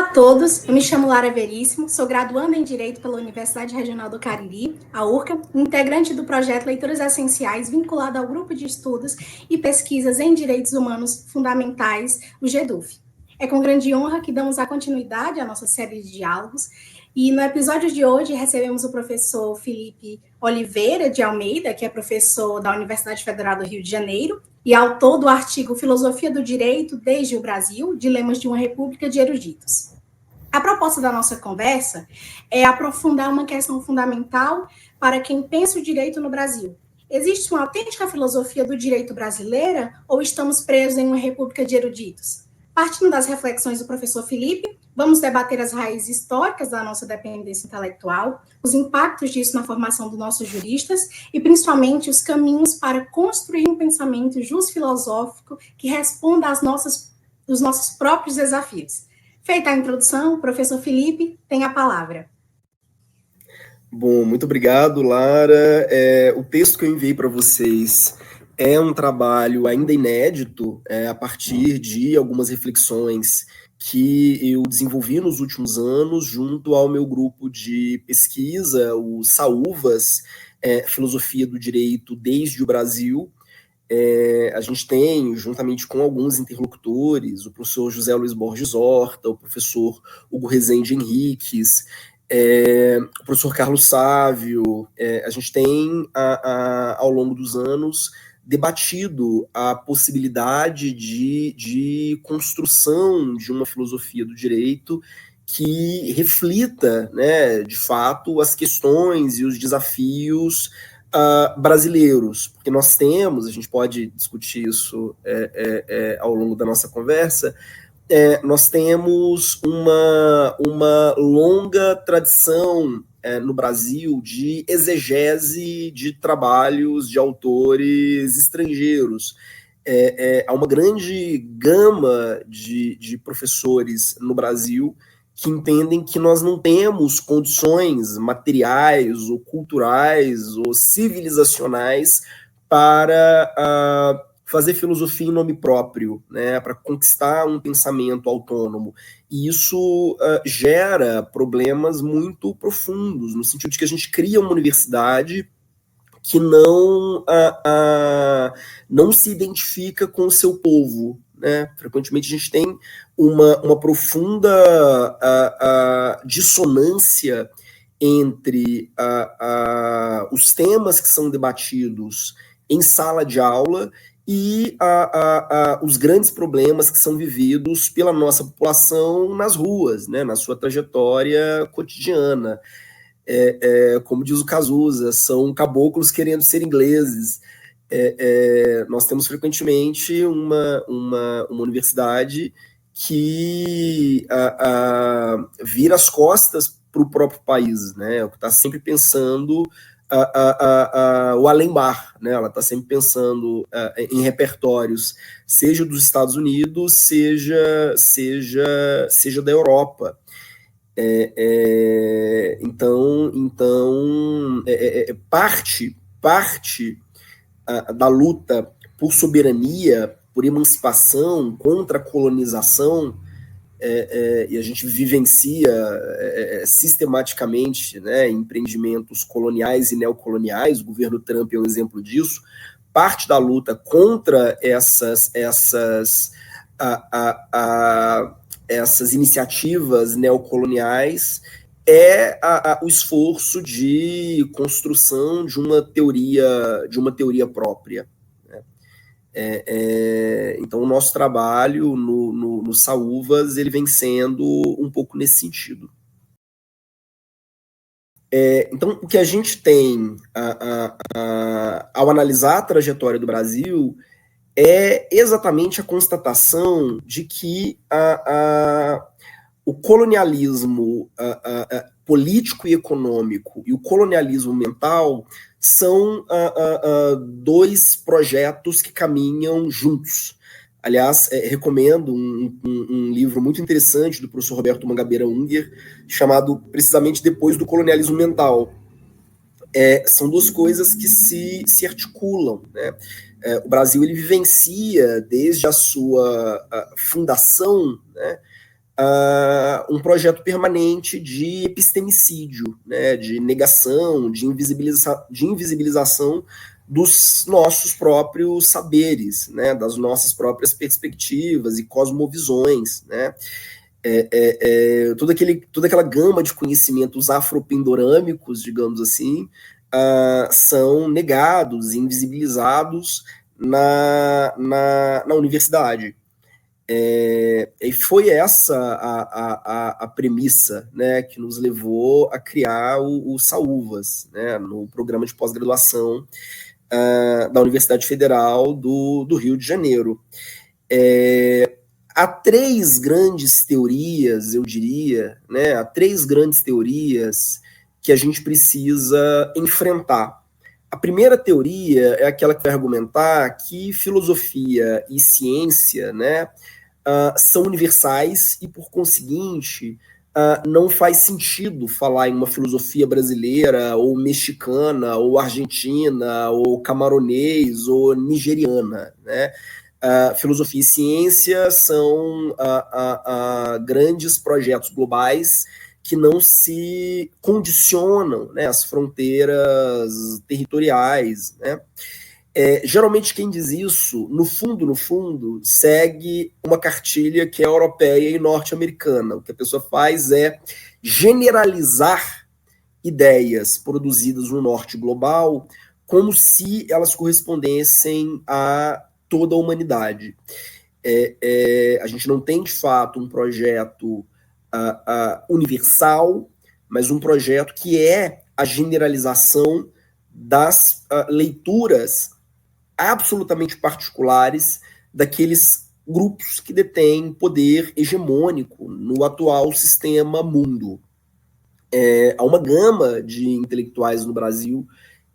a todos, eu me chamo Lara Veríssimo, sou graduanda em Direito pela Universidade Regional do Cariri, a URCA, integrante do projeto Leituras Essenciais, vinculado ao Grupo de Estudos e Pesquisas em Direitos Humanos Fundamentais, o GEDUF. É com grande honra que damos a continuidade à nossa série de diálogos, e no episódio de hoje recebemos o professor Felipe Oliveira de Almeida, que é professor da Universidade Federal do Rio de Janeiro, e autor do artigo Filosofia do Direito desde o Brasil, Dilemas de uma República de Eruditos. A proposta da nossa conversa é aprofundar uma questão fundamental para quem pensa o direito no Brasil. Existe uma autêntica filosofia do direito brasileira ou estamos presos em uma república de eruditos? Partindo das reflexões do professor Felipe, vamos debater as raízes históricas da nossa dependência intelectual, os impactos disso na formação dos nossos juristas e, principalmente, os caminhos para construir um pensamento filosófico que responda aos nossos próprios desafios. Feita a introdução, o professor Felipe tem a palavra. Bom, muito obrigado, Lara. O texto que eu enviei para vocês é um trabalho ainda inédito, a partir de algumas reflexões que eu desenvolvi nos últimos anos junto ao meu grupo de pesquisa, o SAUVAS, Filosofia do Direito desde o Brasil. A gente tem, juntamente com alguns interlocutores, o professor José Luiz Borges Horta, o professor Hugo Rezende Henriques, o professor Carlos Sávio, a gente tem, ao longo dos anos, debatido a possibilidade de construção de uma filosofia do direito que reflita, né, de fato, as questões e os desafios brasileiros, porque nós temos, a gente pode discutir isso ao longo da nossa conversa, nós temos uma longa tradição no Brasil de exegese de trabalhos de autores estrangeiros. Há uma grande gama de professores no Brasil que entendem que nós não temos condições materiais ou culturais ou civilizacionais para fazer filosofia em nome próprio, né, para conquistar um pensamento autônomo. E isso gera problemas muito profundos, no sentido de que a gente cria uma universidade que não se identifica com o seu povo, né? Frequentemente a gente tem uma profunda dissonância entre os temas que são debatidos em sala de aula e os grandes problemas que são vividos pela nossa população nas ruas, né, na sua trajetória cotidiana. Como diz o Cazuza, são caboclos querendo ser ingleses. Nós temos frequentemente uma universidade que vira as costas para o próprio país, né, está sempre pensando o além-mar, né? Ela está sempre pensando em repertórios, seja dos Estados Unidos, seja da Europa. Então parte da luta por soberania, por emancipação, contra a colonização, e a gente vivencia sistematicamente, né, empreendimentos coloniais e neocoloniais. O governo Trump é um exemplo disso. Parte da luta contra essas iniciativas neocoloniais é o esforço de construção de uma teoria própria. Então, o nosso trabalho no SAUVAS ele vem sendo um pouco nesse sentido. Então, o que a gente tem ao analisar a trajetória do Brasil é exatamente a constatação de que o colonialismo político e econômico e o colonialismo mental são dois projetos que caminham juntos. Aliás, recomendo um livro muito interessante do professor Roberto Mangabeira Unger, chamado precisamente Depois do Colonialismo Mental. São duas coisas que se articulam, né? O Brasil ele vivencia, desde a sua fundação, né, um projeto permanente de epistemicídio, né, de negação, de invisibilização dos nossos próprios saberes, né, das nossas próprias perspectivas e cosmovisões, né, toda aquela gama de conhecimentos afropindorâmicos, digamos assim, são negados, invisibilizados na universidade. E foi essa a premissa, né, que nos levou a criar o Saúvas, né, no programa de pós-graduação da Universidade Federal do Rio de Janeiro. Há três grandes teorias, eu diria, né, há três grandes teorias que a gente precisa enfrentar. A primeira teoria é aquela que vai argumentar que filosofia e ciência, né, são universais e, por conseguinte, não faz sentido falar em uma filosofia brasileira, ou mexicana, ou argentina, ou camaronês, ou nigeriana, né? Filosofia e ciência são grandes projetos globais que não se condicionam, né, às fronteiras territoriais, né? Geralmente quem diz isso, no fundo, segue uma cartilha que é europeia e norte-americana. O que a pessoa faz é generalizar ideias produzidas no norte global como se elas correspondessem a toda a humanidade. A gente não tem, de fato, um projeto universal, mas um projeto que é a generalização das leituras absolutamente particulares daqueles grupos que detêm poder hegemônico no atual sistema mundo. Há uma gama de intelectuais no Brasil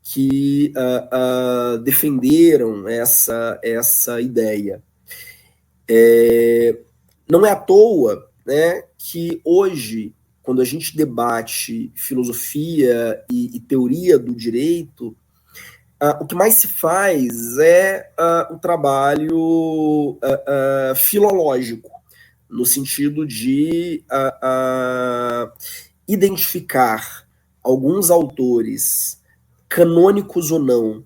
que defenderam essa ideia. Não é à toa, né, que hoje, quando a gente debate filosofia e teoria do direito, o que mais se faz é o trabalho filológico, no sentido de identificar alguns autores, canônicos ou não,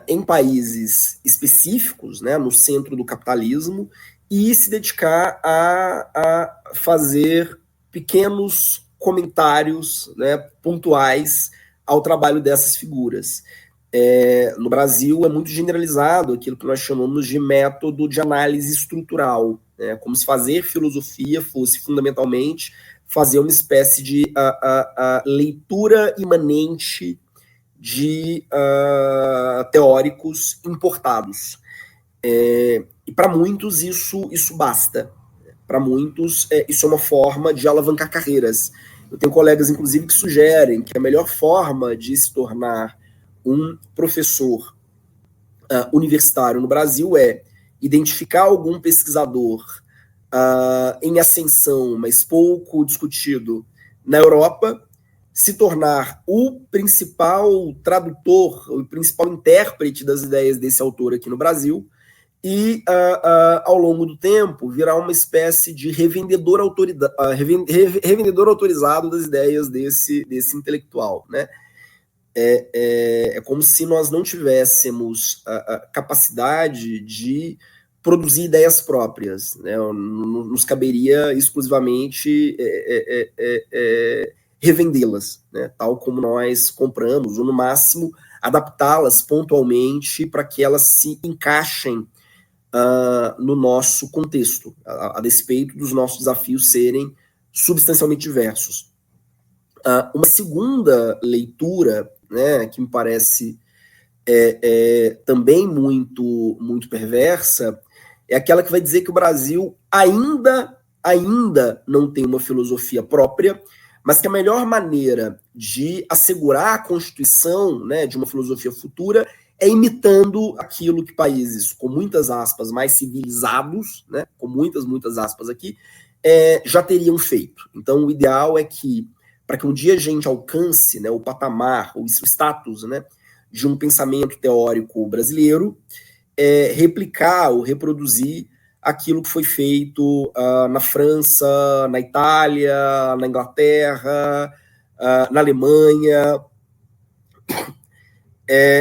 em países específicos, né, no centro do capitalismo, e se dedicar a fazer pequenos comentários, né, pontuais ao trabalho dessas figuras. No Brasil é muito generalizado aquilo que nós chamamos de método de análise estrutural, né, como se fazer filosofia fosse fundamentalmente fazer uma espécie de leitura imanente de teóricos importados. E para muitos isso basta. Para muitos isso é uma forma de alavancar carreiras. Eu tenho colegas, inclusive, que sugerem que a melhor forma de se tornar um professor universitário no Brasil é identificar algum pesquisador em ascensão, mas pouco discutido na Europa, se tornar o principal tradutor, o principal intérprete das ideias desse autor aqui no Brasil, e, ao longo do tempo, virar uma espécie de revendedor autorizado das ideias desse intelectual, né? É como se nós não tivéssemos a capacidade de produzir ideias próprias, né? Nos caberia exclusivamente revendê-las, né? Tal como nós compramos, ou no máximo adaptá-las pontualmente para que elas se encaixem no nosso contexto, a despeito dos nossos desafios serem substancialmente diversos. Uma segunda leitura, né, que me parece também muito perversa, é aquela que vai dizer que o Brasil ainda não tem uma filosofia própria, mas que a melhor maneira de assegurar a constituição, né, de uma filosofia futura é imitando aquilo que países com muitas aspas mais civilizados, né, com muitas aspas aqui, já teriam feito. Então o ideal é que, para que um dia a gente alcance, né, o patamar, o status, né, de um pensamento teórico brasileiro, replicar ou reproduzir aquilo que foi feito na França, na Itália, na Inglaterra, na Alemanha.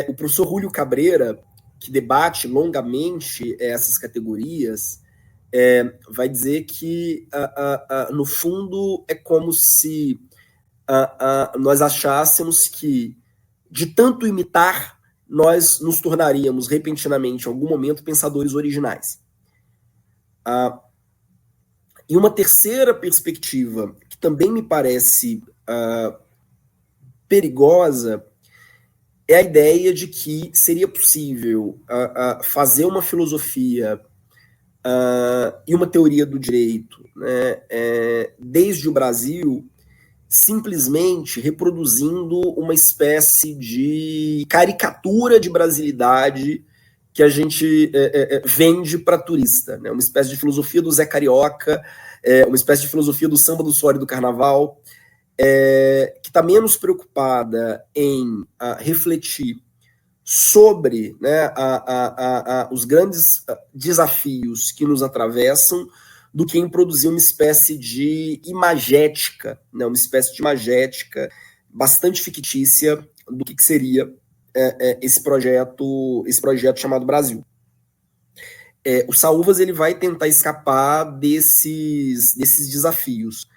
O professor Júlio Cabreira, que debate longamente essas categorias, vai dizer que, no fundo, é como se nós achássemos que, de tanto imitar, nós nos tornaríamos repentinamente, em algum momento, pensadores originais. E uma terceira perspectiva, que também me parece perigosa, é a ideia de que seria possível fazer uma filosofia e uma teoria do direito, né, desde o Brasil, simplesmente reproduzindo uma espécie de caricatura de brasilidade que a gente vende para turista, né? Uma espécie de filosofia do Zé Carioca, uma espécie de filosofia do samba, do suor e do carnaval, que está menos preocupada em refletir sobre, né, os grandes desafios que nos atravessam, do que em produzir uma espécie de imagética, né, uma espécie de imagética bastante fictícia do que seria esse projeto chamado Brasil. O Saúvas ele vai tentar escapar desses desafios.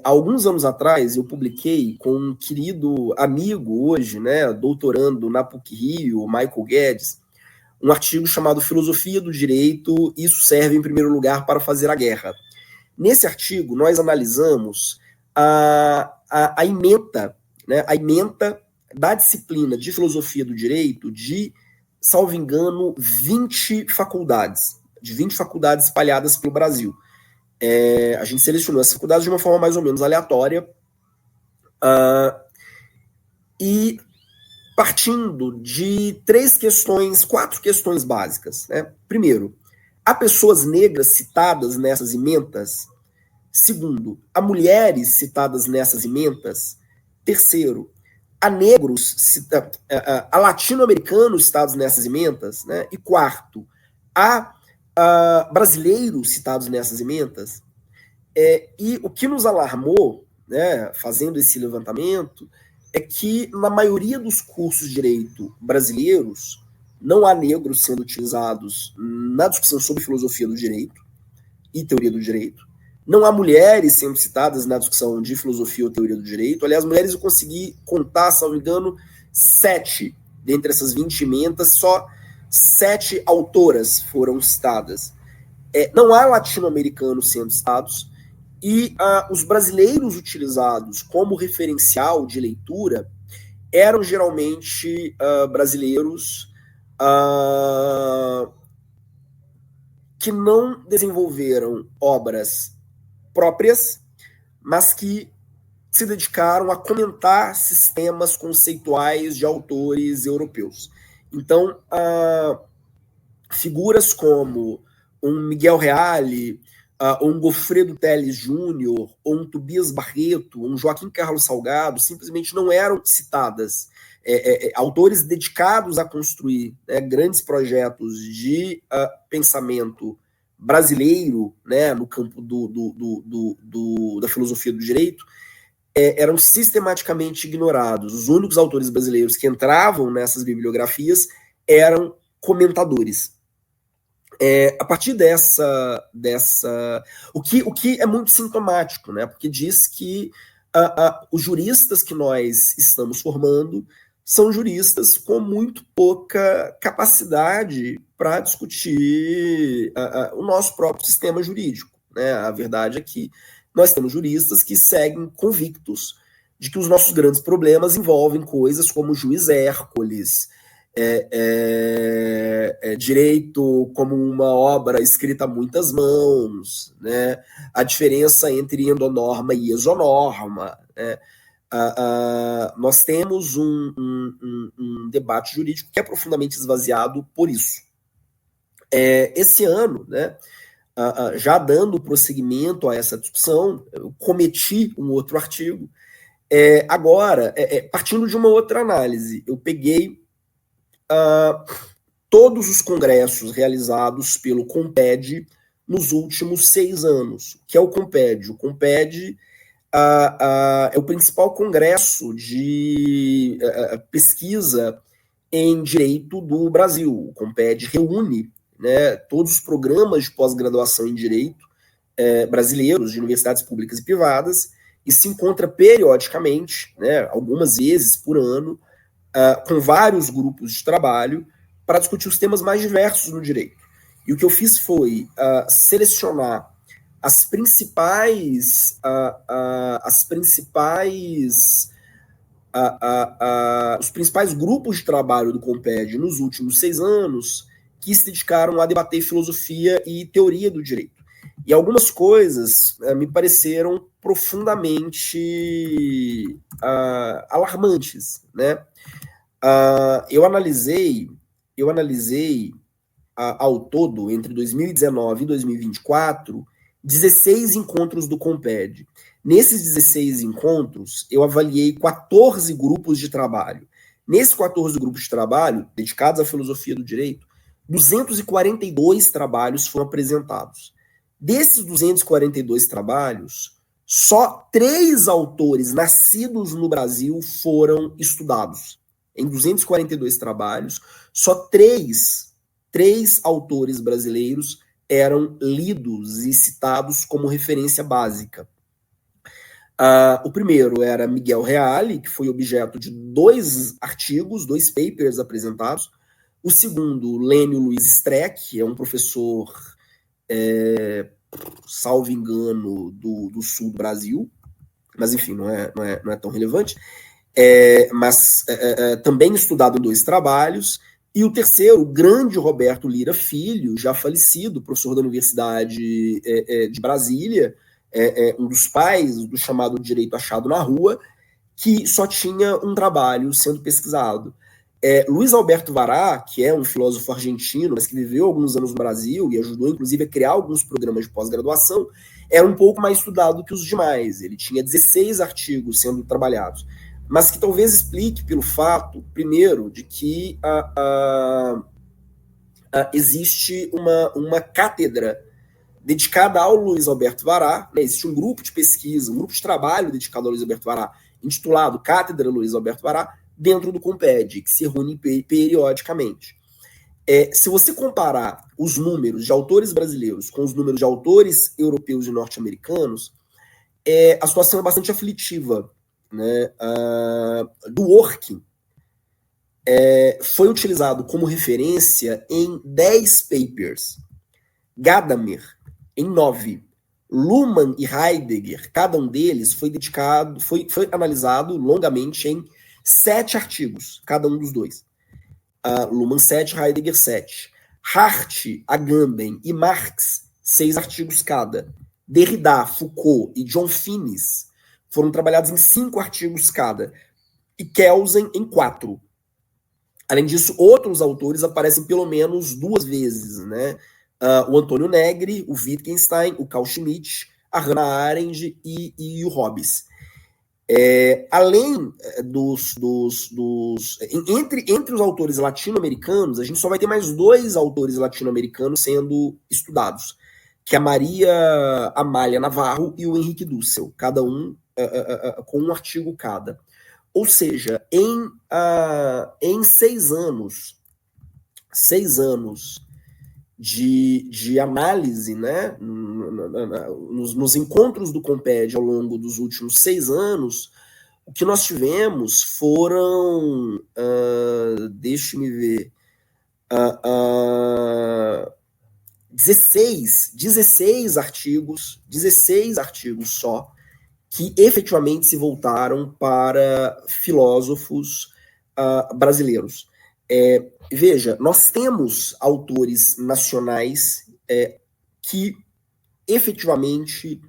Alguns anos atrás, eu publiquei com um querido amigo hoje, né, doutorando na PUC-Rio, Michael Guedes, um artigo chamado Filosofia do Direito, isso serve em primeiro lugar para fazer a guerra. Nesse artigo, nós analisamos a ementa, né, a ementa da disciplina de Filosofia do Direito de, salvo engano, 20 faculdades espalhadas pelo Brasil. A gente selecionou essas faculdades de uma forma mais ou menos aleatória, e partindo de quatro questões básicas, né? Primeiro, há pessoas negras citadas nessas ementas? Segundo, há mulheres citadas nessas ementas? Terceiro, há negros, há latino-americanos citados nessas ementas? Né? E quarto, há brasileiros citados nessas ementas? E o que nos alarmou, né, fazendo esse levantamento, é que na maioria dos cursos de direito brasileiros não há negros sendo utilizados na discussão sobre filosofia do direito e teoria do direito. Não há mulheres sendo citadas na discussão de filosofia ou teoria do direito. Aliás, mulheres eu consegui contar, se não me engano, 7 dentre essas 20 ementas, só 7 autoras foram citadas. Não há latino-americanos sendo citados, e os brasileiros utilizados como referencial de leitura eram geralmente brasileiros que não desenvolveram obras próprias, mas que se dedicaram a comentar sistemas conceituais de autores europeus. Então, figuras como um Miguel Reale, um Goffredo Teles Júnior, ou um Tobias Barreto, um Joaquim Carlos Salgado, simplesmente não eram citadas. Autores dedicados a construir, né, grandes projetos de pensamento brasileiro, né, no campo da filosofia do direito, eram sistematicamente ignorados. Os únicos autores brasileiros que entravam nessas bibliografias eram comentadores. A partir dessa o que é muito sintomático, né? Porque diz que os juristas que nós estamos formando são juristas com muito pouca capacidade para discutir o nosso próprio sistema jurídico, né? A verdade é que nós temos juristas que seguem convictos de que os nossos grandes problemas envolvem coisas como o juiz Hércules, direito como uma obra escrita a muitas mãos, né? A diferença entre endonorma e exonorma, né? Nós temos um debate jurídico que é profundamente esvaziado por isso. Esse ano, né, já dando prosseguimento a essa discussão, eu cometi um outro artigo. Agora, partindo de uma outra análise, eu peguei todos os congressos realizados pelo CONPED nos últimos 6 anos. O que é o CONPED? O CONPED é o principal congresso de pesquisa em direito do Brasil. O CONPED reúne, né, todos os programas de pós-graduação em direito brasileiros, de universidades públicas e privadas, e se encontra periodicamente, né, algumas vezes por ano, com vários grupos de trabalho para discutir os temas mais diversos no direito. E o que eu fiz foi selecionar os principais grupos de trabalho do CONPED nos últimos 6 anos que se dedicaram a debater filosofia e teoria do direito. E algumas coisas me pareceram profundamente alarmantes, né? Eu analisei ao todo, entre 2019 e 2024, 16 encontros do CONPED. Nesses 16 encontros, eu avaliei 14 grupos de trabalho. Nesses 14 grupos de trabalho, dedicados à filosofia do direito, 242 trabalhos foram apresentados. Desses 242 trabalhos, só 3 autores nascidos no Brasil foram estudados. Em 242 trabalhos, só 3 autores brasileiros eram lidos e citados como referência básica. O primeiro era Miguel Reale, que foi objeto de 2 artigos, 2 papers apresentados. O segundo, Lênio Luiz Streck, é um professor, salvo engano, do sul do Brasil, mas enfim, não é tão relevante, mas também estudado em 2 trabalhos. E o terceiro, o grande Roberto Lira Filho, já falecido, professor da Universidade de Brasília, um dos pais do chamado direito achado na rua, que só tinha um trabalho sendo pesquisado. Luiz Alberto Vará, que é um filósofo argentino, mas que viveu alguns anos no Brasil e ajudou, inclusive, a criar alguns programas de pós-graduação, era um pouco mais estudado que os demais. Ele tinha 16 artigos sendo trabalhados, mas que talvez explique pelo fato, primeiro, de que existe uma cátedra dedicada ao Luiz Alberto Vará, né? Existe um grupo de pesquisa, um grupo de trabalho dedicado ao Luiz Alberto Vará, intitulado Cátedra Luiz Alberto Vará, dentro do CONPED, que se reúne periodicamente. Se você comparar os números de autores brasileiros com os números de autores europeus e norte-americanos, a situação é bastante aflitiva, né? Dworkin foi utilizado como referência em 10 papers, Gadamer em 9, Luhmann e Heidegger, cada um deles foi analisado longamente em 7 artigos, cada um dos 2. Luhmann 7, Heidegger 7. Hart, Agamben e Marx, 6 artigos cada. Derrida, Foucault e John Finnis foram trabalhados em 5 artigos cada. E Kelsen em 4. Além disso, outros autores aparecem pelo menos 2 vezes, né? O Antônio Negri, o Wittgenstein, o Carl Schmitt, a Hannah Arendt e o Hobbes. Além entre os autores latino-americanos, a gente só vai ter mais 2 autores latino-americanos sendo estudados, que é a Maria Amália Navarro e o Henrique Dussel, cada um com um artigo cada. Ou seja, em 6 anos de análise, né, nos encontros do CONPED ao longo dos últimos 6 anos, o que nós tivemos foram, deixe-me ver, 16 artigos só, que efetivamente se voltaram para filósofos brasileiros. Veja, nós temos autores nacionais que efetivamente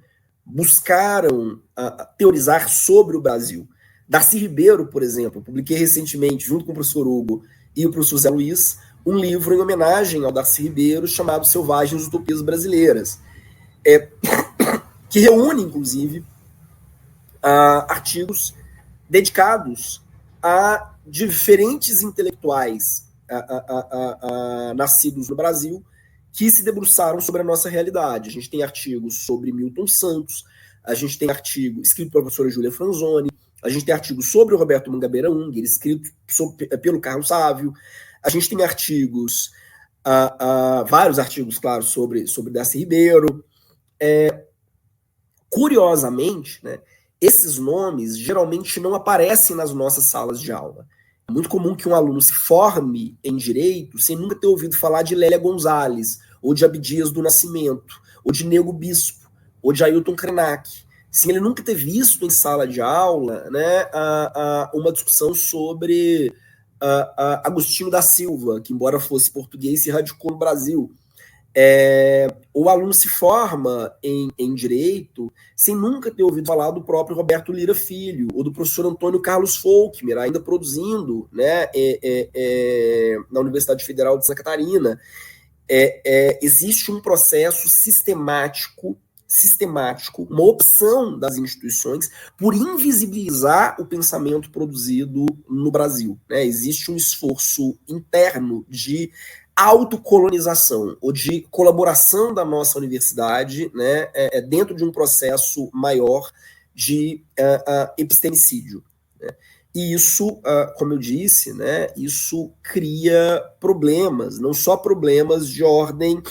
buscaram teorizar sobre o Brasil. Darcy Ribeiro, por exemplo, publiquei recentemente, junto com o professor Hugo e o professor Zé Luiz, um livro em homenagem ao Darcy Ribeiro chamado Selvagens Utopias Brasileiras, que reúne, inclusive, artigos dedicados a diferentes intelectuais nascidos no Brasil, que se debruçaram sobre a nossa realidade. A gente tem artigos sobre Milton Santos, a gente tem artigo escrito pela professora Júlia Franzoni, a gente tem artigos sobre o Roberto Mangabeira Unger, escrito pelo Carlos Sávio, a gente tem artigos, vários artigos, claro, sobre Darcy Ribeiro. Curiosamente, né, esses nomes geralmente não aparecem nas nossas salas de aula. É muito comum que um aluno se forme em Direito sem nunca ter ouvido falar de Lélia Gonzalez, ou de Abdias do Nascimento, ou de Nego Bispo, ou de Ailton Krenak. Sem ele nunca ter visto em sala de aula, né, uma discussão sobre Agostinho da Silva, que embora fosse português, se radicou no Brasil. O aluno se forma em Direito sem nunca ter ouvido falar do próprio Roberto Lira Filho, ou do professor Antônio Carlos Folkmer, ainda produzindo, né, na Universidade Federal de Santa Catarina. Existe um processo sistemático, uma opção das instituições por invisibilizar o pensamento produzido no Brasil, né? Existe um esforço interno de autocolonização ou de colaboração da nossa universidade, né, dentro de um processo maior de epistemicídio, né? E isso, como eu disse, né, isso cria problemas, não só problemas de ordem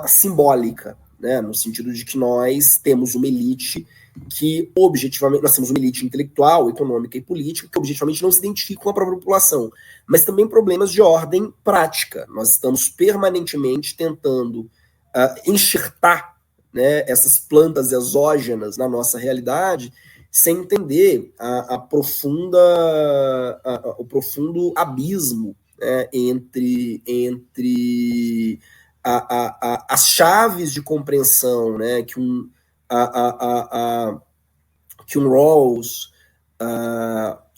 simbólica, né, no sentido de que nós temos uma elite que objetivamente, nós temos uma elite intelectual, econômica e política que objetivamente não se identifica com a própria população, mas também problemas de ordem prática. Nós estamos permanentemente tentando enxertar, né, essas plantas exógenas na nossa realidade sem entender o profundo abismo, né, entre as chaves de compreensão, né, que um Rawls,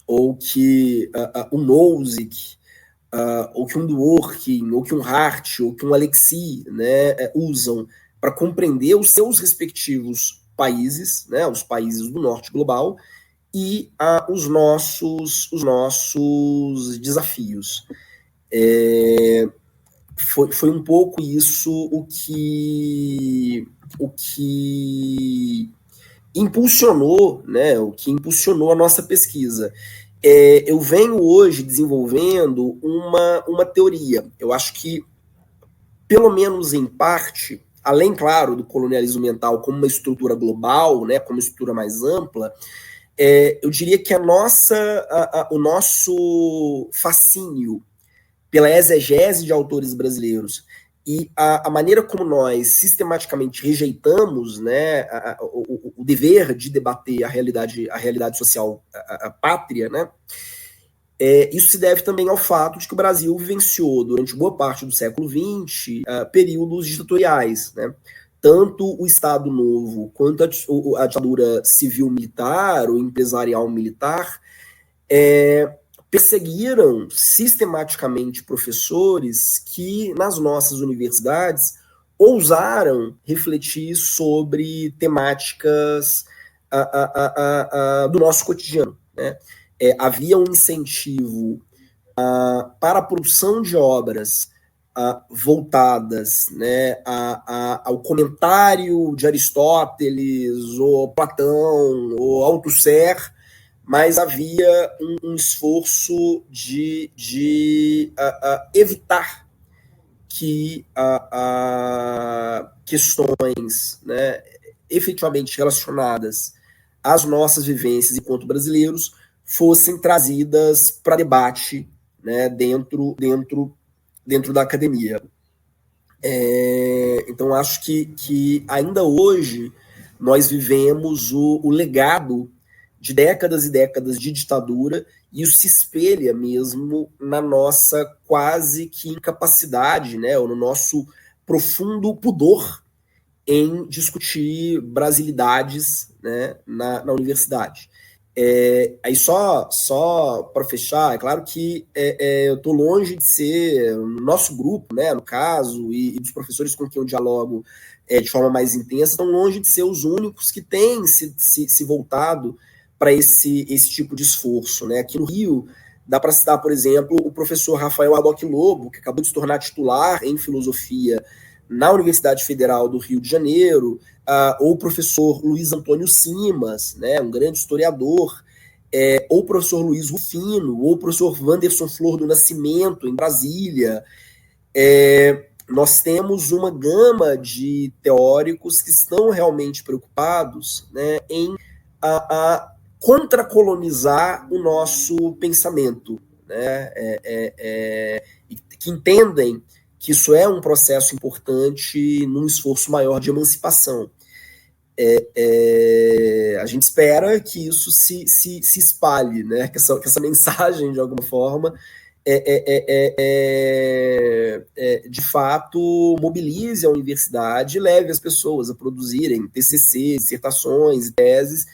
ou que um Nozick, ou que um Dworkin, ou que um Hart, ou que um Alexis, né, usam para compreender os seus respectivos países, né, os países do norte global, e os nossos desafios. Foi um pouco isso o que impulsionou, né, o que impulsionou a nossa pesquisa. Eu venho hoje desenvolvendo uma teoria. Eu acho que, pelo menos em parte, além, claro, do colonialismo mental como uma estrutura global, né, como uma estrutura mais ampla, eu diria que o nosso fascínio pela exegese de autores brasileiros e a maneira como nós sistematicamente rejeitamos, né, o dever de debater a realidade social, a pátria, né, isso se deve também ao fato de que o Brasil vivenciou, durante boa parte do século XX, períodos ditatoriais, né? Tanto o Estado Novo quanto a ditadura civil-militar ou empresarial-militar perseguiram sistematicamente professores que, nas nossas universidades, ousaram refletir sobre temáticas do nosso cotidiano, né? Havia um incentivo para a produção de obras voltadas, né, ao comentário de Aristóteles, ou Platão, ou Althusser, mas havia um esforço de evitar que questões, né, efetivamente relacionadas às nossas vivências enquanto brasileiros fossem trazidas para debate, né, dentro da academia. Então, acho que ainda hoje nós vivemos o legado de décadas e décadas de ditadura, e isso se espelha mesmo na nossa quase que incapacidade, né, ou no nosso profundo pudor em discutir brasilidades, né, na universidade. Aí só para fechar, é claro que eu estou longe de ser, o nosso grupo, né, no caso, e dos professores com quem eu dialogo de forma mais intensa, estão longe de ser os únicos que têm se voltado para esse tipo de esforço, né? Aqui no Rio, Dá para citar, por exemplo, o professor Rafael Adoc Lobo, que acabou de se tornar titular em filosofia na Universidade Federal do Rio de Janeiro, ou o professor Luiz Antônio Simas, né, um grande historiador, ou o professor Luiz Rufino, ou o professor Wanderson Flor do Nascimento, em Brasília. Nós temos uma gama de teóricos que estão realmente preocupados, né, em contracolonizar o nosso pensamento, né, que entendem que isso é um processo importante num esforço maior de emancipação. A gente espera que isso se espalhe, né, que essa mensagem, de alguma forma, de fato, mobilize a universidade e leve as pessoas a produzirem TCCs, dissertações e teses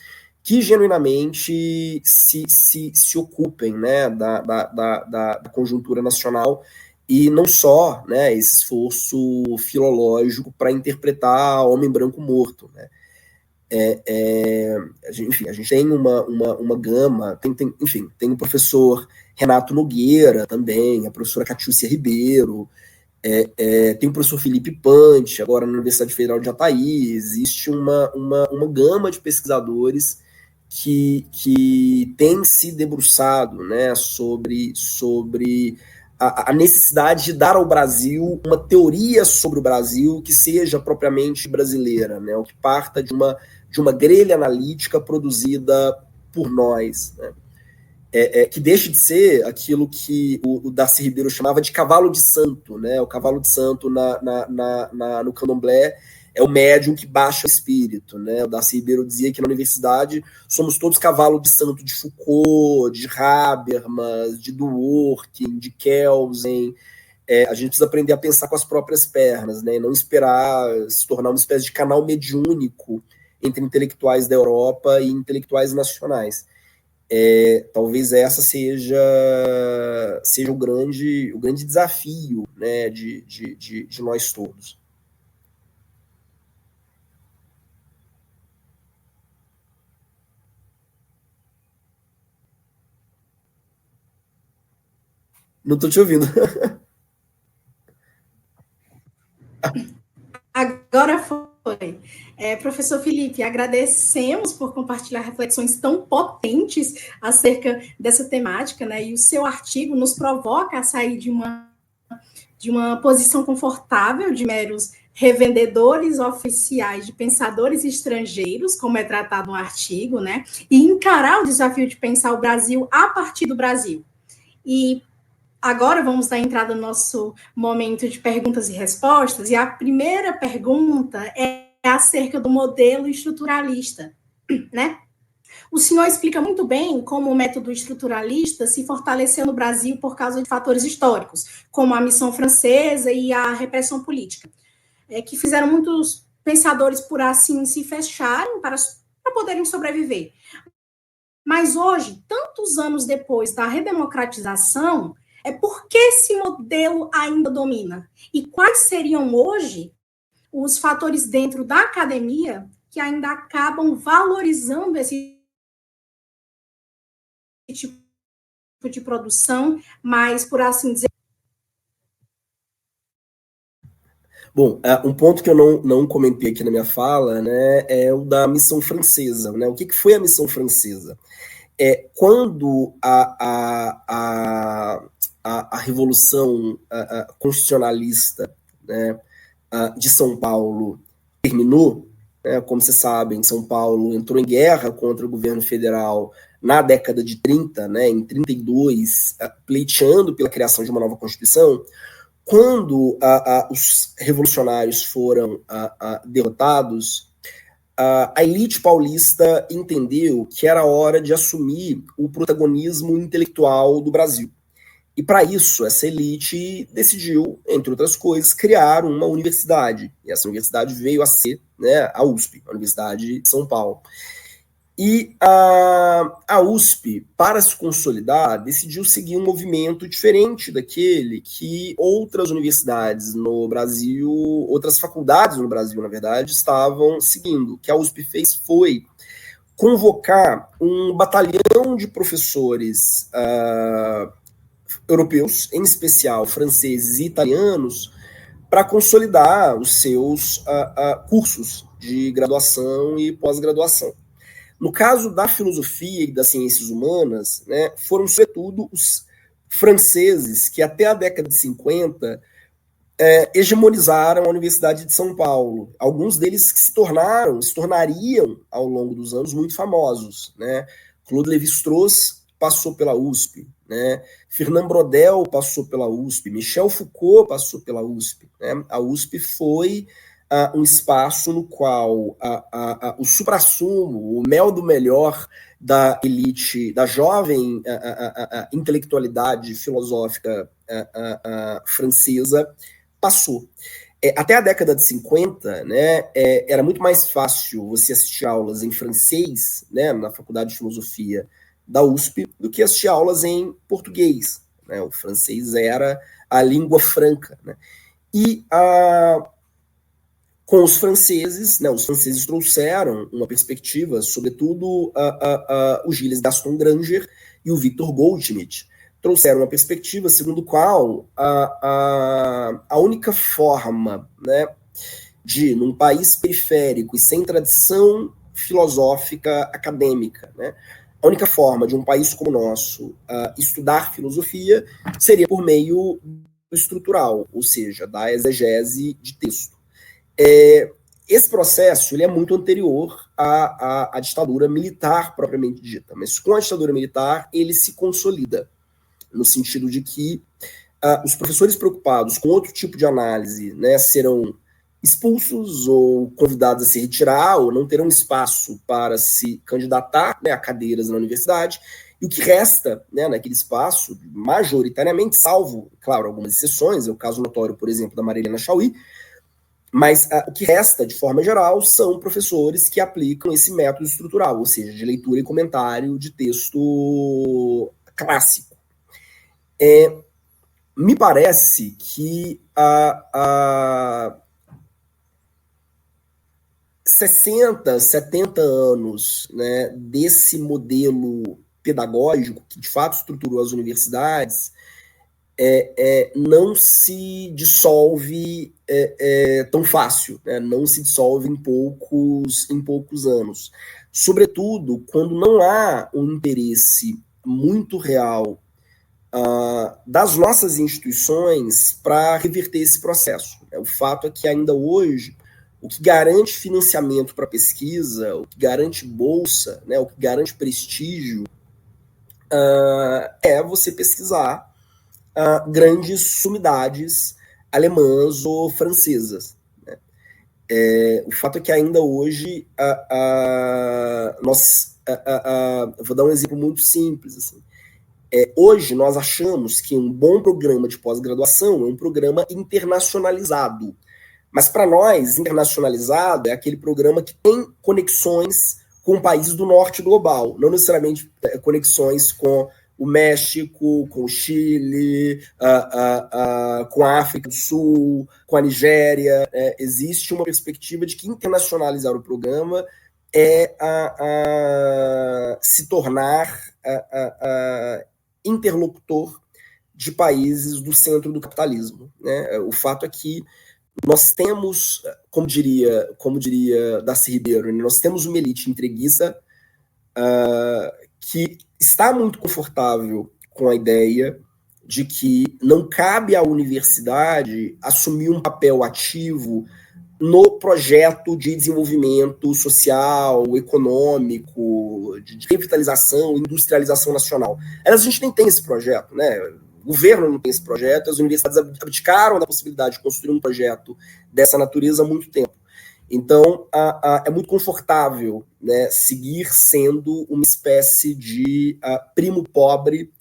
que genuinamente se ocupem, né, da conjuntura nacional e não só, né, esse esforço filológico para interpretar Homem Branco Morto, né. Enfim, a gente tem uma gama, enfim, tem o professor Renato Nogueira também, a professora Catiúcia Ribeiro, tem o professor Felipe Pante, agora na Universidade Federal de Jataí. Existe uma gama de pesquisadores que tem se debruçado, né, sobre a necessidade de dar ao Brasil uma teoria sobre o Brasil que seja propriamente brasileira, né, o que parta de uma grelha analítica produzida por nós, né, que deixe de ser aquilo que o Darcy Ribeiro chamava de cavalo de santo, né, o cavalo de santo no candomblé é o médium que baixa o espírito, né? O Darcy Ribeiro dizia que na universidade somos todos cavalo de santo de Foucault, de Habermas, de Dworkin, de Kelsen. A gente precisa aprender a pensar com as próprias pernas, né? E não esperar se tornar uma espécie de canal mediúnico entre intelectuais da Europa e intelectuais nacionais. Talvez essa seja o grande desafio, né, de nós todos. Não estou te ouvindo. Agora foi. Professor Felipe, agradecemos por compartilhar reflexões tão potentes acerca dessa temática, né? E o seu artigo nos provoca a sair de uma posição confortável de meros revendedores oficiais de pensadores estrangeiros, como é tratado no artigo, né? E encarar o desafio de pensar o Brasil a partir do Brasil. E agora vamos dar entrada no nosso momento de perguntas e respostas, e a primeira pergunta é acerca do modelo estruturalista, né? O senhor explica muito bem como o método estruturalista se fortaleceu no Brasil por causa de fatores históricos, como a missão francesa e a repressão política, que fizeram muitos pensadores, por assim, se fecharem para poderem sobreviver. Mas hoje, tantos anos depois da redemocratização, por que esse modelo ainda domina? E quais seriam hoje os fatores dentro da academia que ainda acabam valorizando esse tipo de produção, mas, por assim dizer... Bom, um ponto que eu não comentei aqui na minha fala, né, é o da missão francesa, né? O que foi a missão francesa? Quando a Revolução Constitucionalista, né, de São Paulo terminou, né, como vocês sabem, São Paulo entrou em guerra contra o governo federal na década de 30, né, em 32, pleiteando pela criação de uma nova Constituição. Quando os revolucionários foram derrotados, a elite paulista entendeu que era hora de assumir o protagonismo intelectual do Brasil. E para isso, essa elite decidiu, entre outras coisas, criar uma universidade. E essa universidade veio a ser, né, a USP, a Universidade de São Paulo. E a USP, para se consolidar, decidiu seguir um movimento diferente daquele que outras universidades no Brasil, outras faculdades no Brasil, na verdade, estavam seguindo. O que a USP fez foi convocar um batalhão de professores europeus, em especial franceses e italianos, para consolidar os seus cursos de graduação e pós-graduação. No caso da filosofia e das ciências humanas, né, foram sobretudo os franceses que até a década de 50 hegemonizaram a Universidade de São Paulo. Alguns deles que se tornariam ao longo dos anos muito famosos, né? Claude Lévi-Strauss passou pela USP, né? Fernand Braudel passou pela USP, Michel Foucault passou pela USP, né? A USP foi um espaço no qual o suprassumo, o mel do melhor da elite, da jovem intelectualidade filosófica francesa passou. Até a década de 50, né, era muito mais fácil você assistir aulas em francês, né, na Faculdade de Filosofia da USP, do que assistir aulas em português, né? O francês era a língua franca, né? E com os franceses, né, os franceses trouxeram uma perspectiva, sobretudo o Gilles Gaston Granger e o Victor Goldschmidt, trouxeram uma perspectiva segundo qual a única forma, né, de, num país periférico e sem tradição filosófica acadêmica, né, a única forma de um país como o nosso estudar filosofia seria por meio estrutural, ou seja, da exegese de texto. Esse processo ele é muito anterior à ditadura militar propriamente dita, mas com a ditadura militar ele se consolida, no sentido de que os professores preocupados com outro tipo de análise, né, serão expulsos ou convidados a se retirar, ou não terão espaço para se candidatar, né, a cadeiras na universidade, e o que resta, né, naquele espaço, majoritariamente, salvo, claro, algumas exceções, é o caso notório, por exemplo, da Marilena Chauí, mas o que resta, de forma geral, são professores que aplicam esse método estrutural, ou seja, de leitura e comentário de texto clássico. Me parece que 60, 70 anos, né, desse modelo pedagógico que de fato estruturou as universidades não se dissolve tão fácil, né? Não se dissolve em poucos anos. Sobretudo quando não há um interesse muito real das nossas instituições para reverter esse processo. O fato é que ainda hoje o que garante financiamento para pesquisa, o que garante bolsa, né, o que garante prestígio é você pesquisar grandes sumidades alemãs ou francesas. Né? O fato é que ainda hoje nós vou dar um exemplo muito simples. Assim. Hoje nós achamos que um bom programa de pós-graduação é um programa internacionalizado. Mas para nós, internacionalizado é aquele programa que tem conexões com países do norte global, não necessariamente conexões com o México, com o Chile, com a África do Sul, com a Nigéria. Existe uma perspectiva de que internacionalizar o programa é se tornar interlocutor de países do centro do capitalismo. Né? O fato é que nós temos, como diria Darcy Ribeiro, nós temos uma elite entreguista que está muito confortável com a ideia de que não cabe à universidade assumir um papel ativo no projeto de desenvolvimento social, econômico, de revitalização, industrialização nacional. A gente nem tem esse projeto, né? O governo não tem esse projeto, as universidades abdicaram da possibilidade de construir um projeto dessa natureza há muito tempo. Então, é muito confortável, né, seguir sendo uma espécie de primo pobre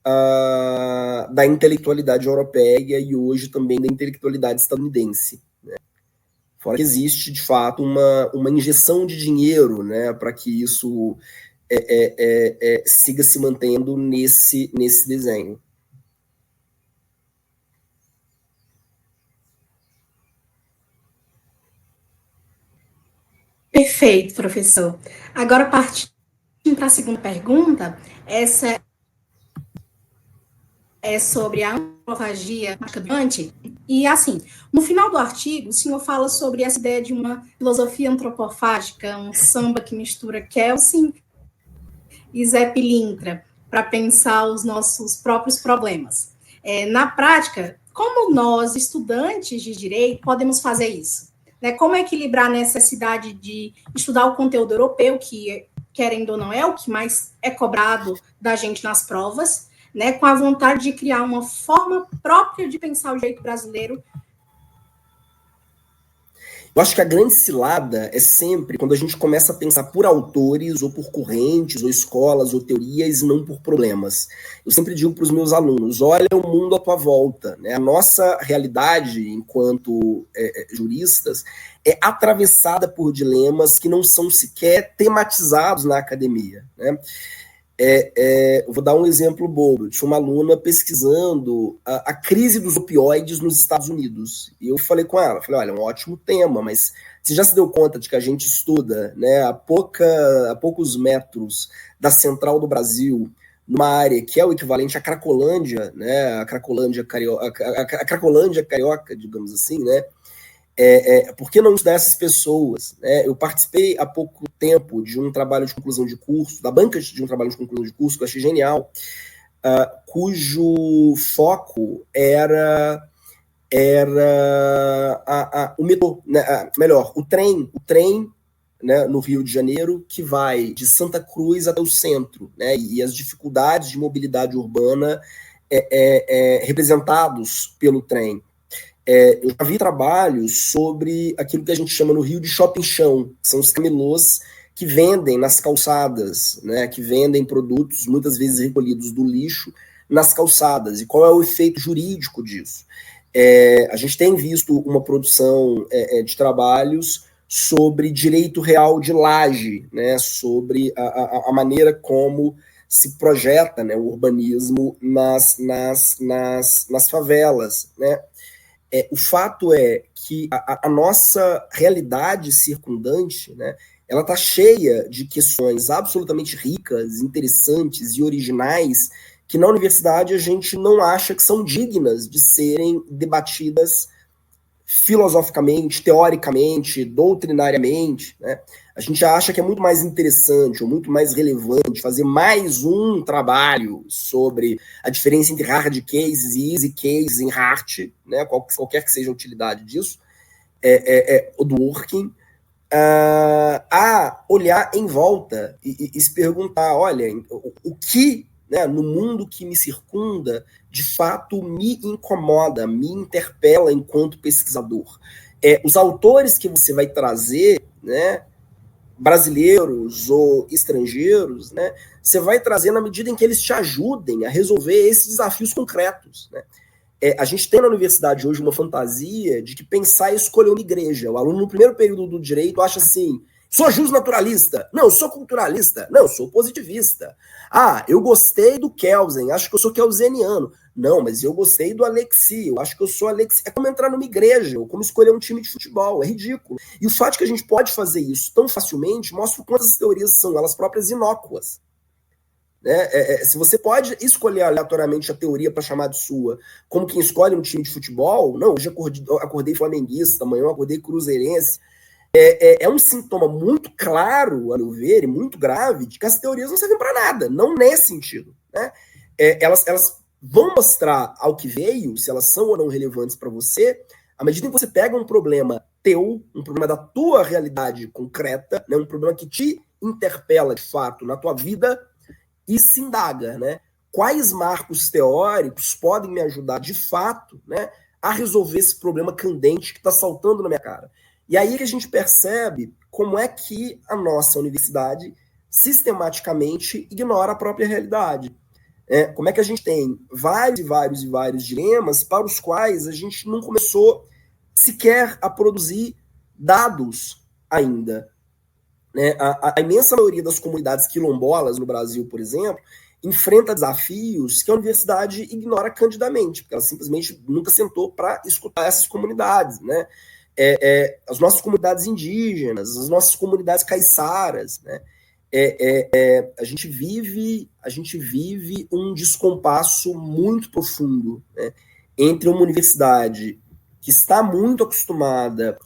da intelectualidade europeia e hoje também da intelectualidade estadunidense. Né? Fora que existe, de fato, uma injeção de dinheiro, né, para que isso siga se mantendo nesse desenho. Perfeito, professor. Agora, partindo para a segunda pergunta, essa é sobre a antropofagia marcante. E, assim, no final do artigo, o senhor fala sobre essa ideia de uma filosofia antropofágica, um samba que mistura Kelsen e Zé Pilintra, para pensar os nossos próprios problemas. Na prática, como nós, estudantes de direito, podemos fazer isso? Né? Como equilibrar a necessidade de estudar o conteúdo europeu, que, querendo ou não, é o que mais é cobrado da gente nas provas, né, com a vontade de criar uma forma própria de pensar o direito brasileiro. Eu acho que a grande cilada é sempre quando a gente começa a pensar por autores, ou por correntes, ou escolas, ou teorias, e não por problemas. Eu sempre digo para os meus alunos, olha o mundo à tua volta. Né? A nossa realidade, enquanto juristas, é atravessada por dilemas que não são sequer tematizados na academia. Né? Vou dar um exemplo bobo. Tinha uma aluna pesquisando a crise dos opioides nos Estados Unidos. E eu falei com ela, olha, é um ótimo tema, mas você já se deu conta de que a gente estuda, né, a poucos metros da central do Brasil, numa área que é o equivalente à Cracolândia, né, a Cracolândia carioca, digamos assim, né? Por que não estudar essas pessoas? Né? Eu participei há pouco tempo de um trabalho de conclusão de curso, da banca de um trabalho de conclusão de curso, que eu achei genial, cujo foco era o metrô, né? Melhor, o trem, né, no Rio de Janeiro, que vai de Santa Cruz até o centro, né, e as dificuldades de mobilidade urbana representados pelo trem. Eu já vi trabalhos sobre aquilo que a gente chama no Rio de shopping chão, que são os camelôs que vendem nas calçadas, né, que vendem produtos muitas vezes recolhidos do lixo nas calçadas, e qual é o efeito jurídico disso. A gente tem visto uma produção de trabalhos sobre direito real de laje, né, sobre a maneira como se projeta, né, o urbanismo nas favelas, né. O fato é que a nossa realidade circundante, né, ela está cheia de questões absolutamente ricas, interessantes e originais que na universidade a gente não acha que são dignas de serem debatidas filosoficamente, teoricamente, doutrinariamente, né? A gente acha que é muito mais interessante ou muito mais relevante fazer mais um trabalho sobre a diferença entre hard cases e easy cases em hard, né? Qualquer que seja a utilidade disso, do working, a olhar em volta e se perguntar, olha, o que, né, no mundo que me circunda, de fato me incomoda, me interpela enquanto pesquisador. Os autores que você vai trazer, né, brasileiros ou estrangeiros, né, você vai trazer na medida em que eles te ajudem a resolver esses desafios concretos. Né? A gente tem na universidade hoje uma fantasia de que pensar é escolher uma igreja. O aluno no primeiro período do direito acha assim, sou justnaturalista, não, sou culturalista, não, sou positivista. Eu gostei do Kelsen, acho que eu sou kelseniano. Não, mas eu gostei do Alexi, eu acho que eu sou Alexi. É como entrar numa igreja, ou como escolher um time de futebol, é ridículo. E o fato de que a gente pode fazer isso tão facilmente mostra o quanto as teorias são elas próprias inócuas. Né? Se você pode escolher aleatoriamente a teoria para chamar de sua, como quem escolhe um time de futebol, não, hoje acordei flamenguista, amanhã eu acordei cruzeirense, é um sintoma muito claro, a meu ver, e muito grave, de que as teorias não servem para nada, não nesse sentido. Né? Elas vão mostrar ao que veio, se elas são ou não relevantes para você, à medida que você pega um problema teu, um problema da tua realidade concreta, né, um problema que te interpela de fato na tua vida, e se indaga, né? Quais marcos teóricos podem me ajudar, de fato, né, a resolver esse problema candente que está saltando na minha cara? E aí que a gente percebe como é que a nossa universidade sistematicamente ignora a própria realidade. Como é que a gente tem vários dilemas para os quais a gente não começou sequer a produzir dados ainda. Né? A imensa maioria das comunidades quilombolas no Brasil, por exemplo, enfrenta desafios que a universidade ignora candidamente, porque ela simplesmente nunca sentou para escutar essas comunidades. Né? as nossas comunidades indígenas, as nossas comunidades caiçaras, né? A gente vive um descompasso muito profundo, né, entre uma universidade que está muito acostumada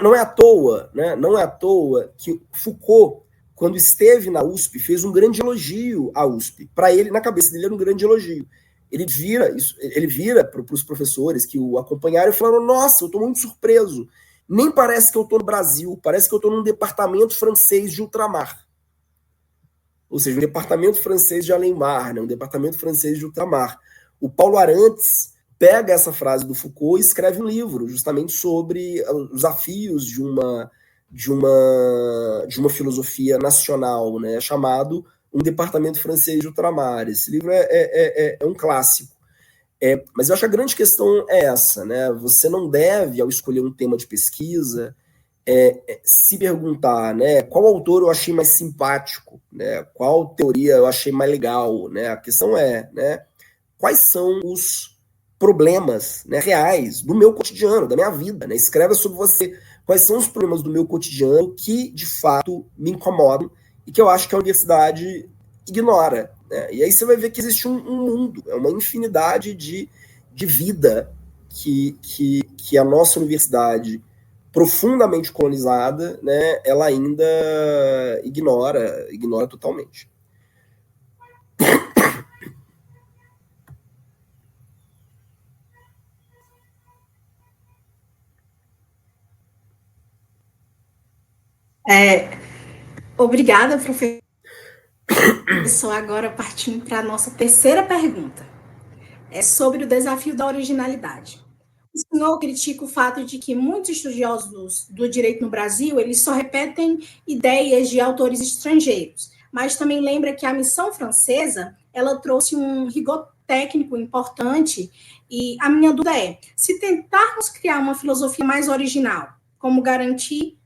não é à toa, né? Não é à toa que Foucault, quando esteve na USP, fez um grande elogio à USP. Para ele, na cabeça dele, era um grande elogio. Ele vira para os professores que o acompanharam e falaram: nossa, eu estou muito surpreso. Nem parece que eu estou no Brasil, parece que eu estou num departamento francês de ultramar. Ou seja, um departamento francês de além-mar, né? Um departamento francês de ultramar. O Paulo Arantes pega essa frase do Foucault e escreve um livro justamente sobre os desafios de uma filosofia nacional, né, chamado Um Departamento Francês de Ultramar. Esse livro é um clássico. Mas eu acho que a grande questão é essa, né? Você não deve, ao escolher um tema de pesquisa, se perguntar, né, qual autor eu achei mais simpático, né, qual teoria eu achei mais legal, né? A questão é, né, quais são os problemas, né, reais do meu cotidiano, da minha vida, né? Escreva sobre você quais são os problemas do meu cotidiano que, de fato, me incomodam e que eu acho que a universidade ignora, né? E aí você vai ver que existe um mundo, uma infinidade de vida que a nossa universidade, profundamente colonizada, né, ela ainda ignora totalmente. Obrigada, professor. Agora partindo para a nossa terceira pergunta. É sobre o desafio da originalidade. O senhor critica o fato de que muitos estudiosos do direito no Brasil, eles só repetem ideias de autores estrangeiros, mas também lembra que a missão francesa, ela trouxe um rigor técnico importante, e a minha dúvida é, se tentarmos criar uma filosofia mais original, como garantir,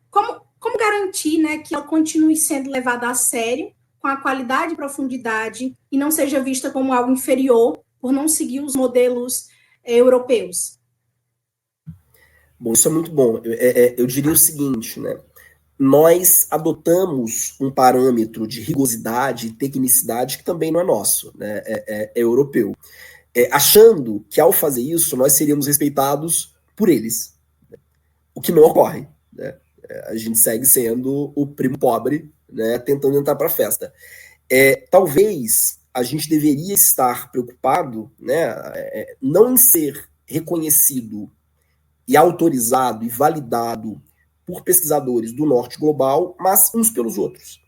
né, que ela continue sendo levada a sério, com a qualidade e profundidade, e não seja vista como algo inferior, por não seguir os modelos europeus? Bom, isso é muito bom. Eu diria o seguinte, né? Nós adotamos um parâmetro de rigorosidade e tecnicidade que também não é nosso, né? É europeu. Achando que, ao fazer isso, nós seríamos respeitados por eles. O que não ocorre, né? A gente segue sendo o primo pobre, né, tentando entrar para a festa. Talvez a gente deveria estar preocupado, né, não em ser reconhecido e autorizado e validado por pesquisadores do norte global, mas uns pelos outros.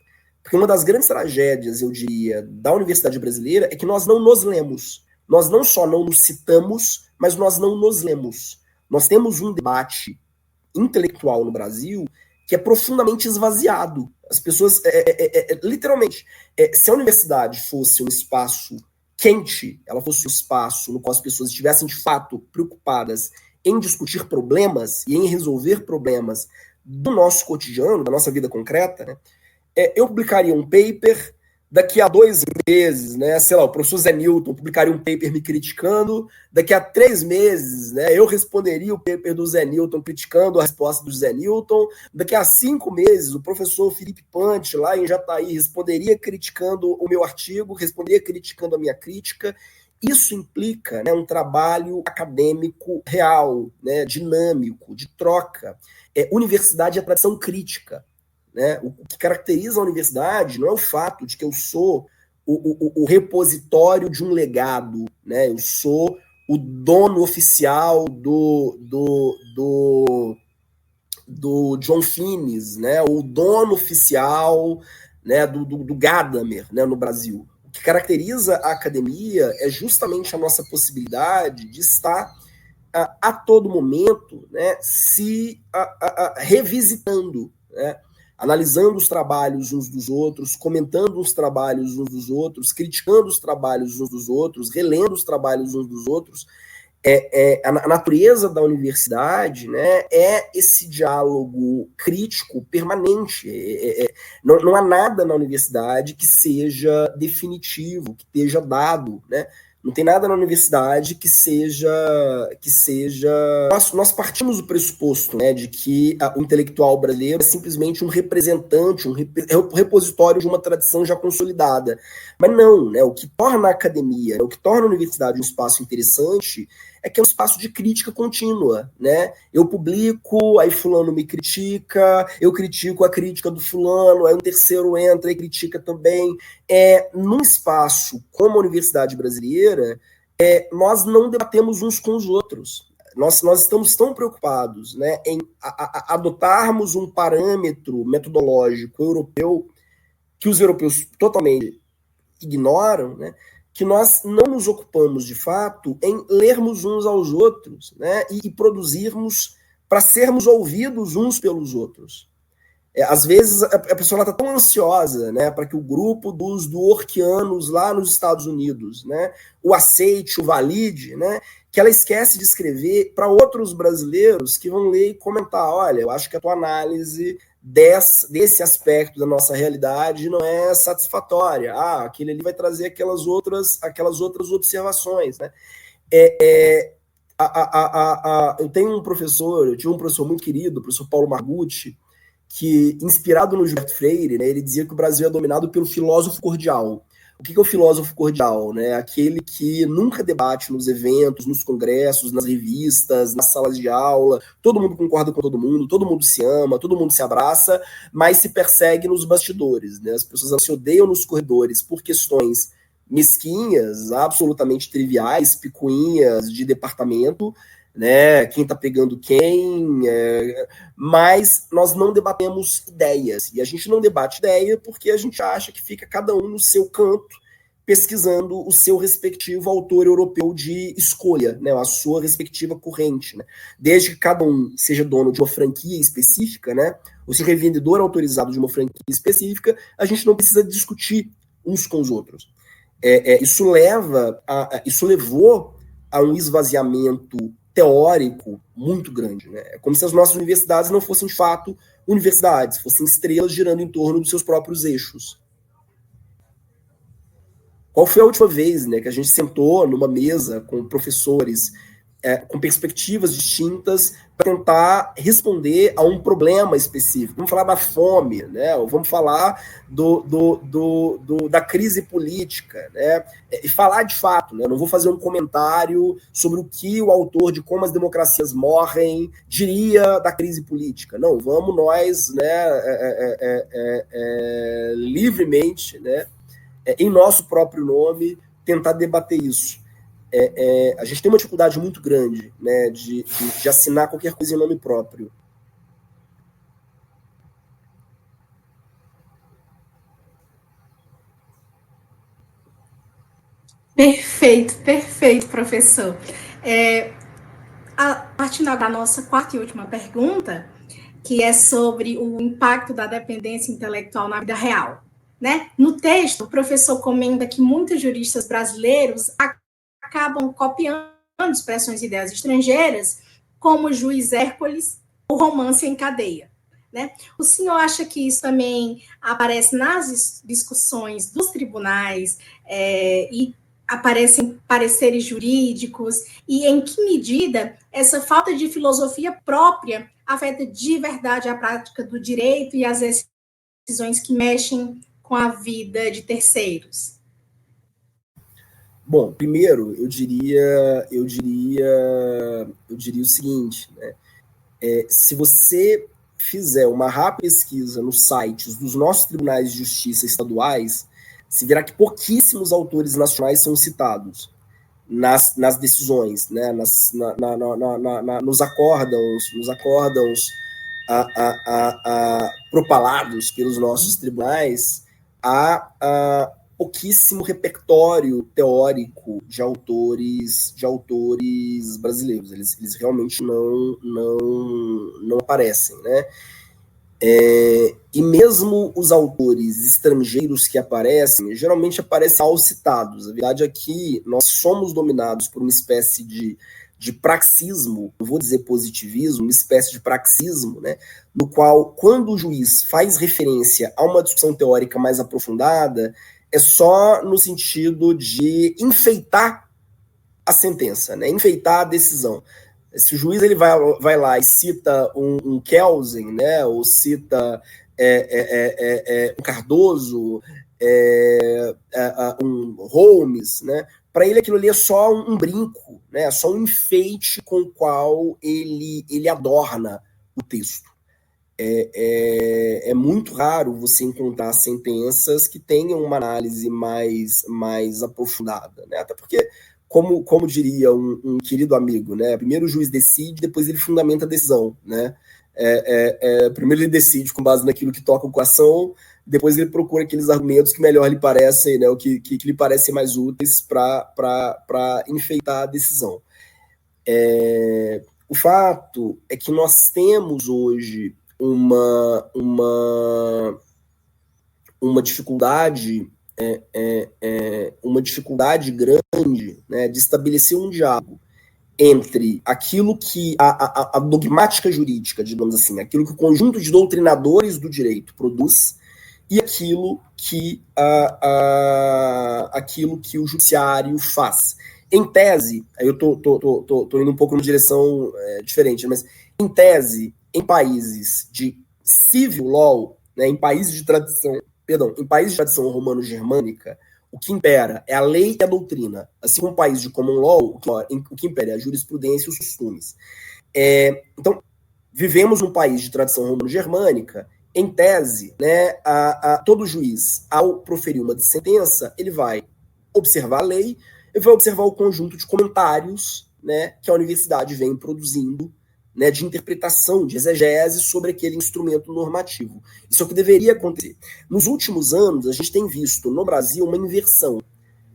Porque uma das grandes tragédias, eu diria, da universidade brasileira é que nós não nos lemos. Nós não só não nos citamos, mas nós não nos lemos. Nós temos um debate intelectual no Brasil que é profundamente esvaziado. As pessoas, literalmente, se a universidade fosse um espaço quente, ela fosse um espaço no qual as pessoas estivessem, de fato, preocupadas em discutir problemas e em resolver problemas do nosso cotidiano, da nossa vida concreta, né, eu publicaria um paper, daqui a 2 meses, né, sei lá, o professor Zé Newton publicaria um paper me criticando, daqui a 3 meses, né, eu responderia o paper do Zé Newton criticando a resposta do Zé Newton, daqui a 5 meses o professor Felipe Pante, lá em Jataí, responderia criticando o meu artigo, responderia criticando a minha crítica. Isso implica, né, um trabalho acadêmico real, né, dinâmico, de troca. Universidade é tradição crítica. Né? O que caracteriza a universidade não é o fato de que eu sou o repositório de um legado, né? Eu sou o dono oficial do John Finnes, né? O dono oficial, né, do Gadamer, né, no Brasil. O que caracteriza a academia é justamente a nossa possibilidade de estar a todo momento, né, se revisitando, né? Analisando os trabalhos uns dos outros, comentando os trabalhos uns dos outros, criticando os trabalhos uns dos outros, relendo os trabalhos uns dos outros. A natureza da universidade, né, é esse diálogo crítico permanente. Não há nada na universidade que seja definitivo, que esteja dado, né? Não tem nada na universidade que seja nós partimos do pressuposto, né, de que o intelectual brasileiro é simplesmente um representante, um repositório de uma tradição já consolidada. Mas não, né, o que torna a academia, o que torna a universidade um espaço interessante é que é um espaço de crítica contínua, né? Eu publico, aí fulano me critica, eu critico a crítica do fulano, aí um terceiro entra e critica também. Num espaço como a Universidade Brasileira, nós não debatemos uns com os outros. Nós estamos tão preocupados, né, em adotarmos um parâmetro metodológico europeu que os europeus totalmente ignoram, né, que nós não nos ocupamos, de fato, em lermos uns aos outros, né, e produzirmos para sermos ouvidos uns pelos outros. Às vezes a pessoa está tão ansiosa, né, para que o grupo dos dworkianos lá nos Estados Unidos, né, o aceite, o valide, né, que ela esquece de escrever para outros brasileiros que vão ler e comentar: olha, eu acho que a tua análise desse aspecto da nossa realidade não é satisfatória. Aquele ali vai trazer aquelas outras observações, né? Eu tive um professor muito querido, o professor Paulo Margutti, que, inspirado no Gilberto Freire, né, ele dizia que o Brasil é dominado pelo filósofo cordial. O que é o filósofo cordial? Né? Aquele que nunca debate nos eventos, nos congressos, nas revistas, nas salas de aula, todo mundo concorda com todo mundo se ama, todo mundo se abraça, mas se persegue nos bastidores. Né? As pessoas se odeiam nos corredores por questões mesquinhas, absolutamente triviais, picuinhas de departamento, né? Quem está pegando quem, mas nós não debatemos ideias, e a gente não debate ideia porque a gente acha que fica cada um no seu canto, pesquisando o seu respectivo autor europeu de escolha, né? A sua respectiva corrente, né? Desde que cada um seja dono de uma franquia específica, né? Ou seja, revendedor autorizado de uma franquia específica, a gente não precisa discutir uns com os outros. Isso levou a um esvaziamento teórico muito grande, né? É como se as nossas universidades não fossem, de fato, universidades, fossem estrelas girando em torno dos seus próprios eixos. Qual foi a última vez, né, que a gente sentou numa mesa com professores com perspectivas distintas para tentar responder a um problema específico? Vamos falar da fome, né? Ou vamos falar da crise política, né? E falar de fato, né? Eu não vou fazer um comentário sobre o que o autor de Como as Democracias Morrem diria da crise política. Não, vamos nós, né, livremente, né, em nosso próprio nome, tentar debater isso. A gente tem uma dificuldade muito grande, né, de assinar qualquer coisa em nome próprio. Perfeito, professor. Partindo da nossa quarta e última pergunta, que é sobre o impacto da dependência intelectual na vida real, né? No texto, o professor comenta que muitos juristas brasileiros acabam copiando expressões e ideias estrangeiras, como o juiz Hércules, o romance em cadeia. Né? O senhor acha que isso também aparece nas discussões dos tribunais e aparecem pareceres jurídicos, e em que medida essa falta de filosofia própria afeta de verdade a prática do direito e as decisões que mexem com a vida de terceiros? Bom, primeiro eu diria o seguinte, né? Se você fizer uma rápida pesquisa nos sites dos nossos tribunais de justiça estaduais, se verá que pouquíssimos autores nacionais são citados nas decisões, né? Nos acórdãos propalados pelos nossos tribunais, há pouquíssimo repertório teórico de autores brasileiros. Eles realmente não aparecem, né? E mesmo os autores estrangeiros que aparecem, geralmente aparecem mal citados. A verdade é que nós somos dominados por uma espécie de praxismo, não vou dizer positivismo, uma espécie de praxismo, né, no qual, quando o juiz faz referência a uma discussão teórica mais aprofundada, é só no sentido de enfeitar a sentença, né? Enfeitar a decisão. Se o juiz ele vai lá e cita um Kelsen, né? Ou cita um Cardoso, um Holmes, né? Para ele aquilo ali é só um brinco, né? É só um enfeite com o qual ele adorna o texto. É muito raro você encontrar sentenças que tenham uma análise mais aprofundada, né? Até porque, como diria um querido amigo, né? Primeiro o juiz decide, depois ele fundamenta a decisão, né? Primeiro ele decide com base naquilo que toca o coração, depois ele procura aqueles argumentos que melhor lhe parecem, né? O que lhe parecem mais úteis para enfeitar a decisão. O fato é que nós temos hoje uma dificuldade uma dificuldade grande, né, de estabelecer um diálogo entre aquilo que a dogmática jurídica, digamos assim, aquilo que o conjunto de doutrinadores do direito produz e aquilo que o judiciário faz. Em tese, eu estou indo um pouco numa direção diferente, mas em tese, em países de civil law, né, em países de tradição romano-germânica, o que impera é a lei e a doutrina. Assim como um país de common law, o que impera é a jurisprudência e os costumes. Então, vivemos num país de tradição romano-germânica. Em tese, né, todo juiz, ao proferir uma sentença, ele vai observar a lei, ele vai observar o conjunto de comentários, né, que a universidade vem produzindo, né, de interpretação, de exegese sobre aquele instrumento normativo. Isso é o que deveria acontecer. Nos últimos anos, a gente tem visto no Brasil uma inversão.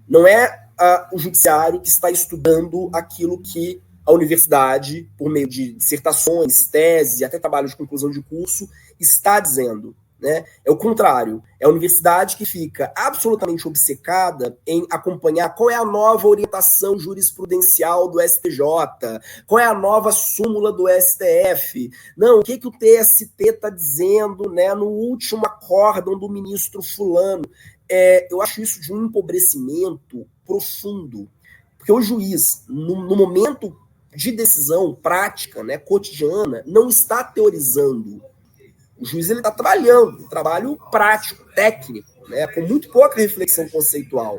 Não é o judiciário que está estudando aquilo que a universidade, por meio de dissertações, teses, até trabalhos de conclusão de curso, está dizendo. Né? É o contrário, é a universidade que fica absolutamente obcecada em acompanhar qual é a nova orientação jurisprudencial do STJ, qual é a nova súmula do STF, não, o que o TST está dizendo, né, no último acórdão do ministro fulano. Eu acho isso de um empobrecimento profundo, porque o juiz, no momento de decisão prática, né, cotidiana, não está teorizando. O juiz está trabalhando, um trabalho prático, técnico, né, com muito pouca reflexão conceitual.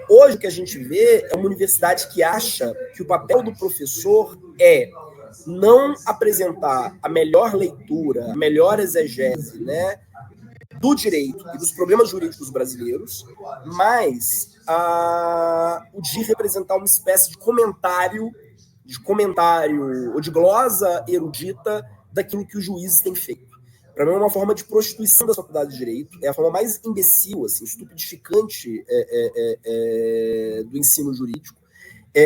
Hoje o que a gente vê é uma universidade que acha que o papel do professor é não apresentar a melhor leitura, a melhor exegese, né, do direito e dos problemas jurídicos brasileiros, mas o de representar uma espécie de comentário ou de glosa erudita daquilo que os juízes têm feito. Para mim é uma forma de prostituição da faculdade de Direito, é a forma mais imbecil, assim, estupidificante do ensino jurídico.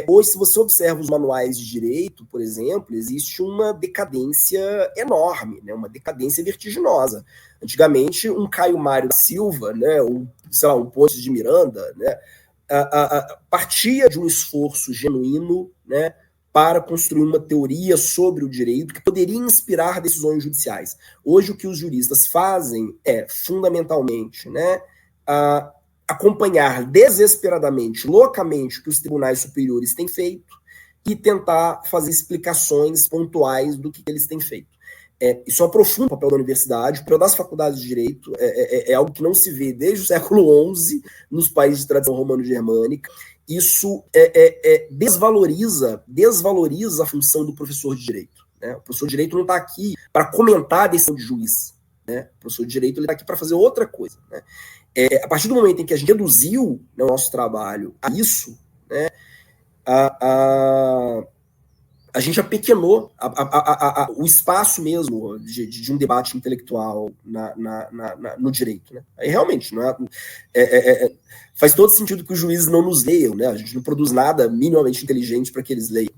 Hoje, se você observa os manuais de direito, por exemplo, existe uma decadência enorme, né, uma decadência vertiginosa. Antigamente, um Caio Mário da Silva, né, um Pontes de Miranda, né, partia de um esforço genuíno, né, para construir uma teoria sobre o direito que poderia inspirar decisões judiciais. Hoje, o que os juristas fazem é, fundamentalmente, né, acompanhar desesperadamente, loucamente, o que os tribunais superiores têm feito e tentar fazer explicações pontuais do que eles têm feito. Isso aprofunda o papel da universidade, o papel das faculdades de direito, é algo que não se vê desde o século XI nos países de tradição romano-germânica. Isso desvaloriza a função do professor de direito. Né? O professor de direito não está aqui para comentar a decisão de juiz. Né? O professor de direito está aqui para fazer outra coisa. Né? A partir do momento em que a gente reduziu, né, o nosso trabalho a isso, né, a gente apequenou o espaço mesmo de um debate intelectual no direito. Né? Aí realmente não faz todo sentido que os juízes não nos leiam, né? A gente não produz nada minimamente inteligente para que eles leiam.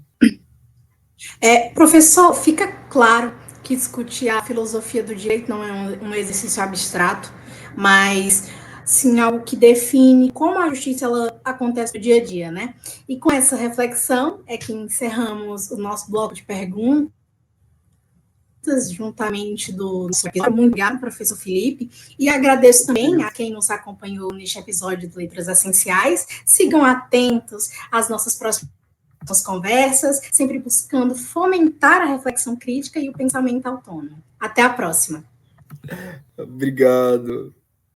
Professor, fica claro que discutir a filosofia do direito não é um exercício abstrato, mas sim algo que define como a justiça ela acontece no dia a dia, né? E com essa reflexão é que encerramos o nosso bloco de perguntas, juntamente do nosso episódio. Muito obrigado, professor Felipe, e agradeço também a quem nos acompanhou neste episódio do Letras Essenciais. Sigam atentos às nossas próximas As conversas, sempre buscando fomentar a reflexão crítica e o pensamento autônomo. Até a próxima. Obrigado.